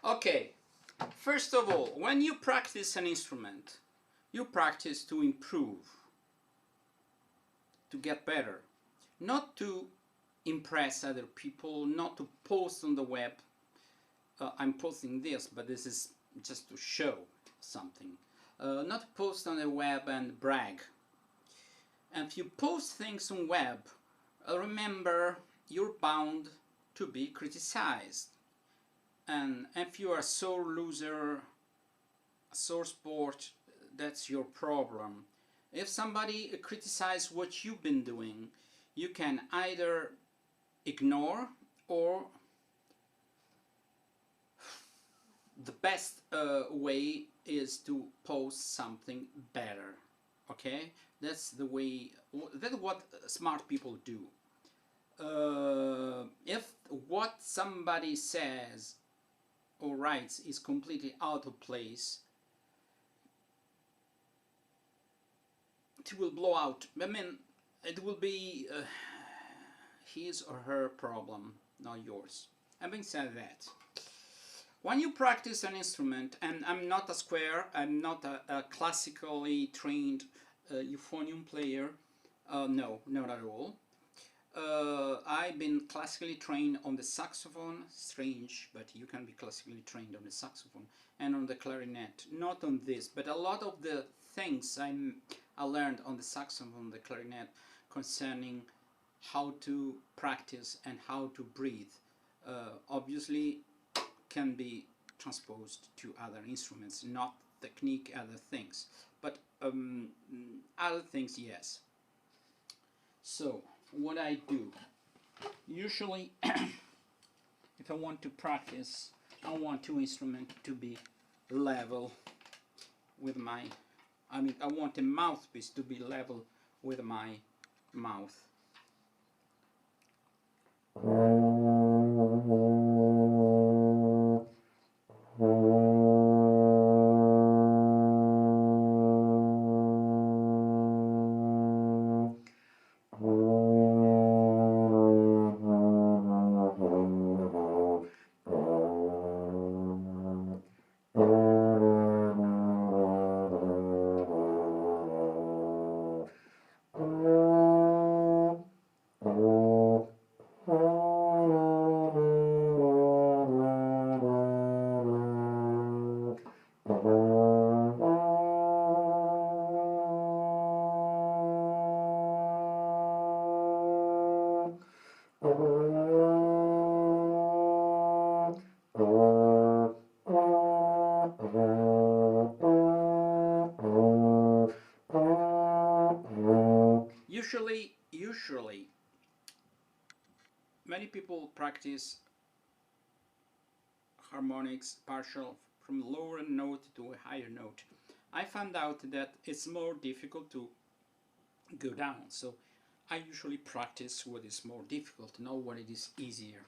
Okay, first of all, when you practice an instrument, you practice to improve, to get better, not to impress other people, not to post on the web. I'm posting this, but this is just to show something. Not to post on the web and brag. And if you post things on web, remember you're bound to be criticized. And if you are a sore loser, a sore sport, that's your problem. If somebody criticizes what you've been doing, you can either ignore, or the best way is to post something better. Okay, that's the way. That's what smart people do. If what somebody says or writes is completely out of place, it will blow out. I mean, it will be his or her problem, not yours. Having said that, when you practice an instrument, and I'm not a square, I'm not a classically trained euphonium player, no, not at all. I've been classically trained on the saxophone, strange, but you can be classically trained on the saxophone, and on the clarinet, not on this, but a lot of the things I learned on the saxophone, the clarinet, concerning how to practice and how to breathe, obviously can be transposed to other instruments, not technique, other things, but other things, yes. So what I do, usually if I want to practice, I want two instruments to be level with my, I want the mouthpiece to be level with my mouth. Usually, many people practice harmonics partial from lower note to a higher note. I found out that it's more difficult to go down, so I usually practice what is more difficult, not what it is easier.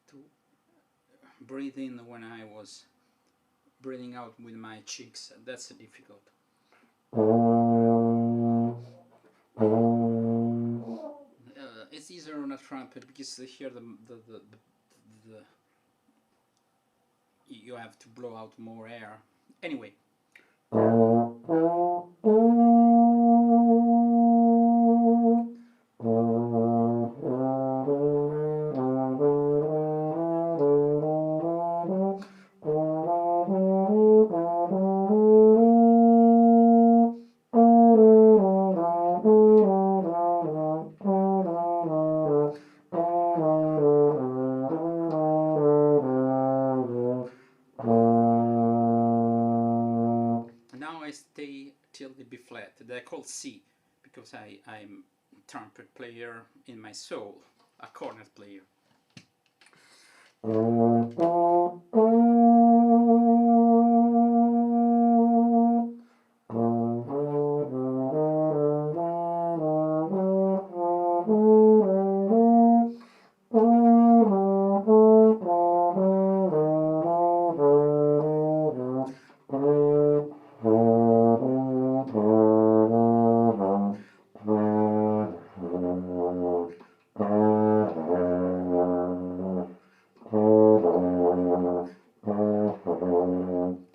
To breathe in when I was breathing out with my cheeks. That's difficult. It's easier on a trumpet because here you have to blow out more air. Anyway. see, because I'm a trumpet player in my soul, a cornet player.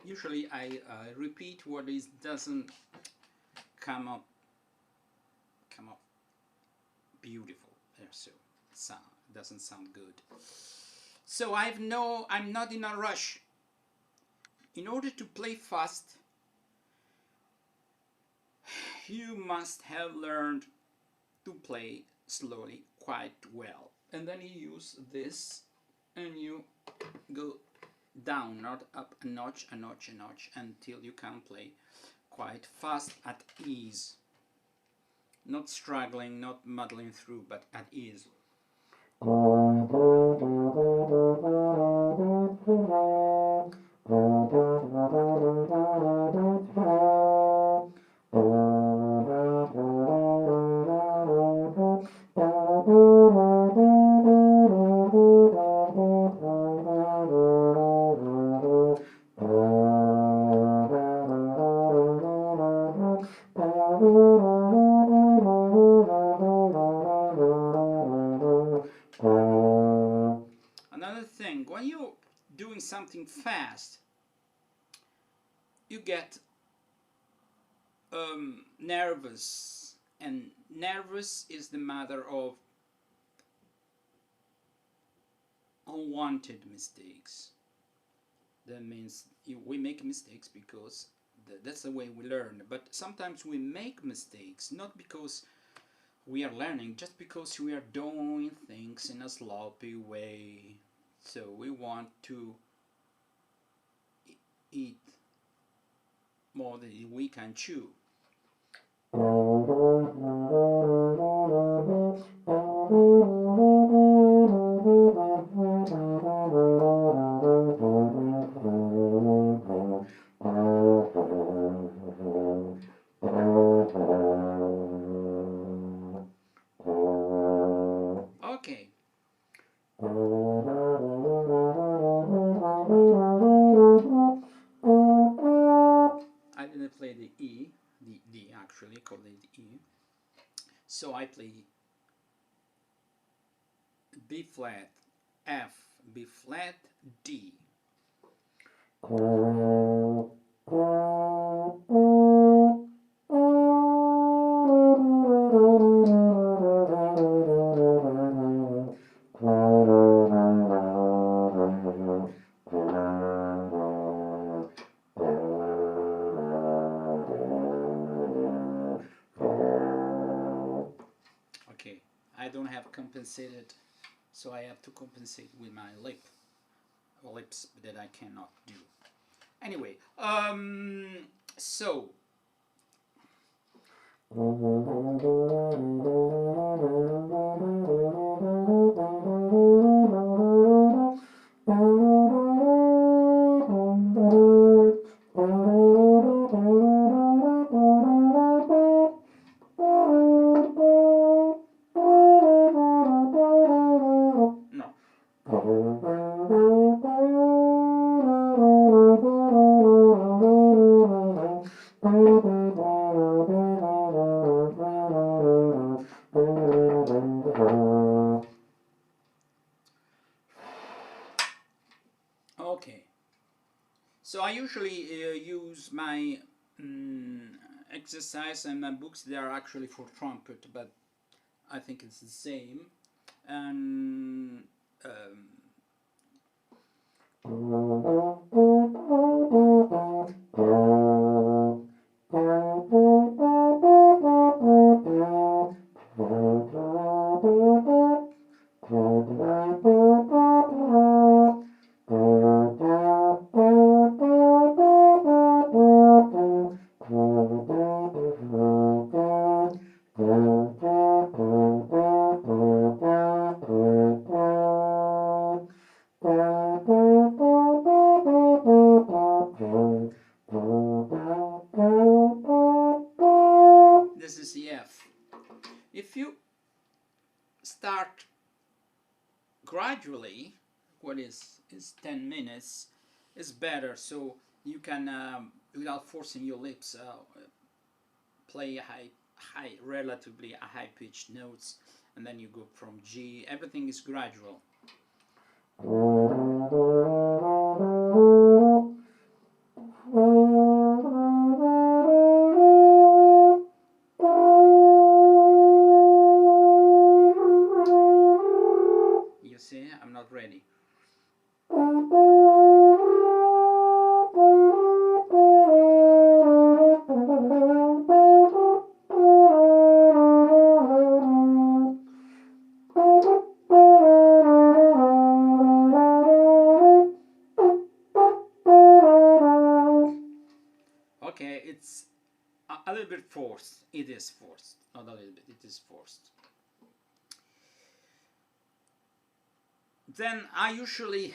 Usually I repeat what is doesn't come up beautiful, so it doesn't sound good. So I'm not in a rush. In order to play fast, you must have learned to play slowly quite well, and then you use this and you go down, not up, a notch, a notch, a notch, until you can play quite fast at ease. Not struggling, not muddling through, but at ease. Another thing, when you're doing something fast, you get nervous, and nervous is the mother of unwanted mistakes. That means we make mistakes because that's the way we learn, but sometimes we make mistakes not because we are learning, just because we are doing things in a sloppy way. So we want to eat more than we can chew. Okay. I didn't play the E, the D actually, called it E. So I play B flat, F, B flat, D. Okay, I don't have compensated, so I have to compensate with my lips that I cannot do. Anyway, so okay. So I usually use my exercise and my books. They are actually for trumpet, but I think it's the same. And you start gradually, what is 10 minutes is better, so you can without forcing your lips play relatively high pitched notes, and then you go from G. Everything is gradual. You see, I'm not ready. Okay, it's a little bit forced. It is forced. Not a little bit, it is forced. Then I usually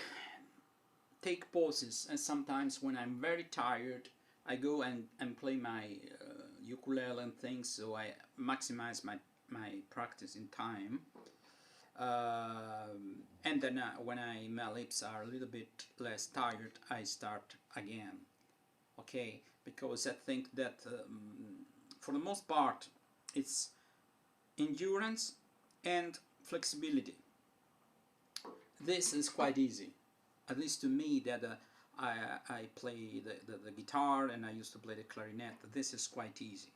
take pauses, and sometimes when I'm very tired, I go and play my ukulele and things, so I maximize my practice in time. And then when my lips are a little bit less tired, I start again. Okay, because I think that for the most part it's endurance and flexibility. This is quite easy, at least to me, that I play the guitar and I used to play the clarinet. This is quite easy,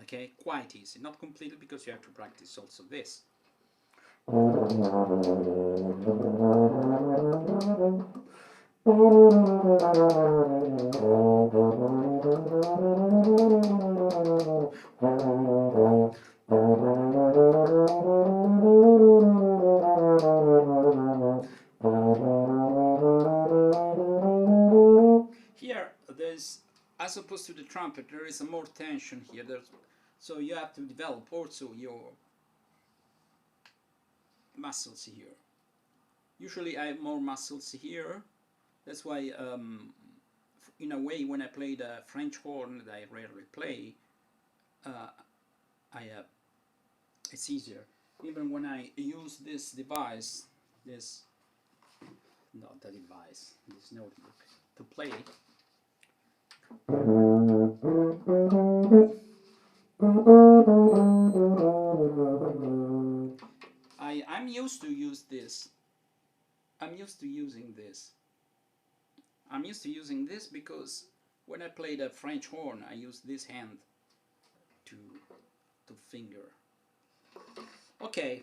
okay, quite easy, not completely, because you have to practice also this. Here, there's, as opposed to the trumpet, there is a more tension here. So you have to develop also your muscles here. Usually I have more muscles here. That's why, in a way, when I play the French horn that I rarely play, it's easier. Even when I use this device, this notebook to play. I'm used to use this. I'm used to using this. I'm used to using this because when I play the French horn, I use this hand to finger. Okay.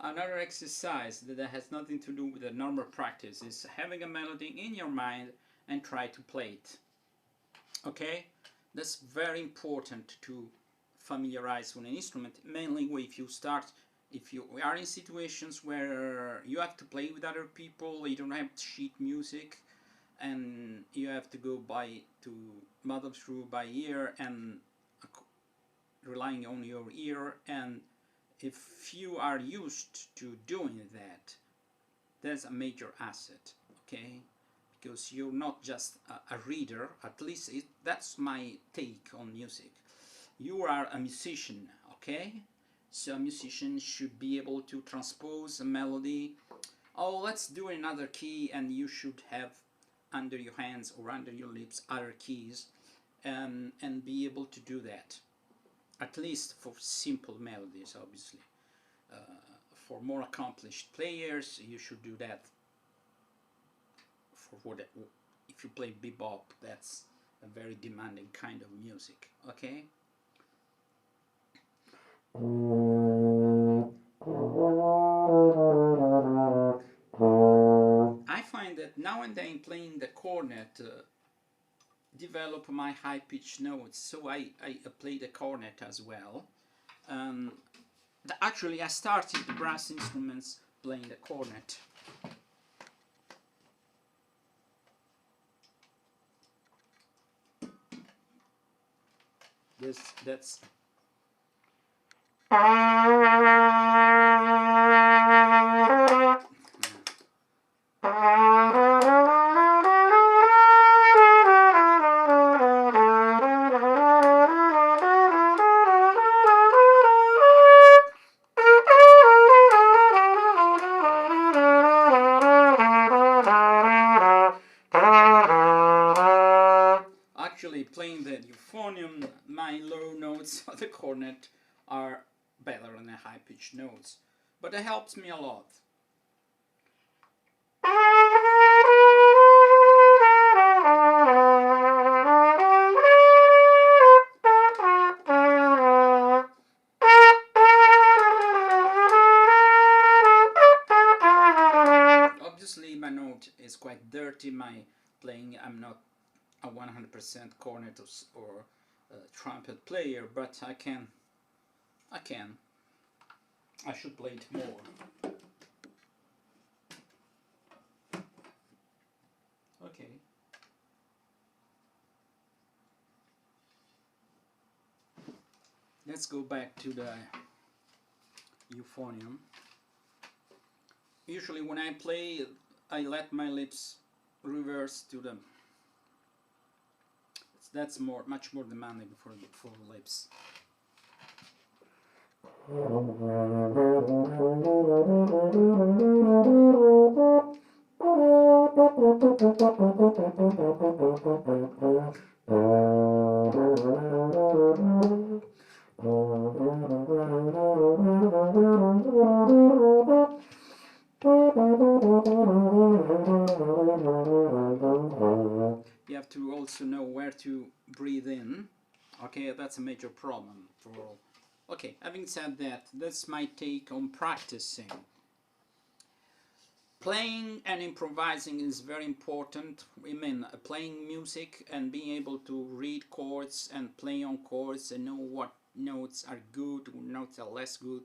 Another exercise that has nothing to do with the normal practice is having a melody in your mind and try to play it. Okay? That's very important to familiarize with an instrument, mainly if you are in situations where you have to play with other people, you don't have sheet music, and you have to go muddle through by ear and relying on your ear. And if you are used to doing that, that's a major asset, okay? Because you're not just a reader, at least that's my take on music. You are a musician, okay? So a musician should be able to transpose a melody. Oh, let's do another key, and you should have under your hands or under your lips other keys, and be able to do that. At least for simple melodies, obviously. For more accomplished players, you should do that. If you play bebop, that's a very demanding kind of music, okay? I find that now and then playing the cornet develop my high-pitched notes, so I play the cornet as well. Actually, I started the brass instruments playing the cornet. That's actually playing the euphonium. My low notes of the cornet are better than the high-pitched notes, but it helps me a lot. Obviously my note is quite dirty, my playing, I'm not a 100% cornet or trumpet player, but I should play it more. Okay. Let's go back to the euphonium. Usually when I play, I let my lips reverse to the... That's much more demanding for the lips. You have to also know where to breathe in. Okay, that's a major problem for all. Okay, having said that, that's my take on practicing. Playing and improvising is very important. I mean, playing music and being able to read chords and play on chords and know what notes are good, what notes are less good,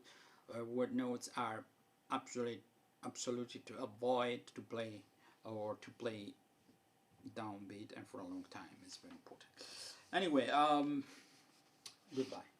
what notes are absolutely to avoid to play, or to play downbeat and for a long time is very important. Anyway, goodbye.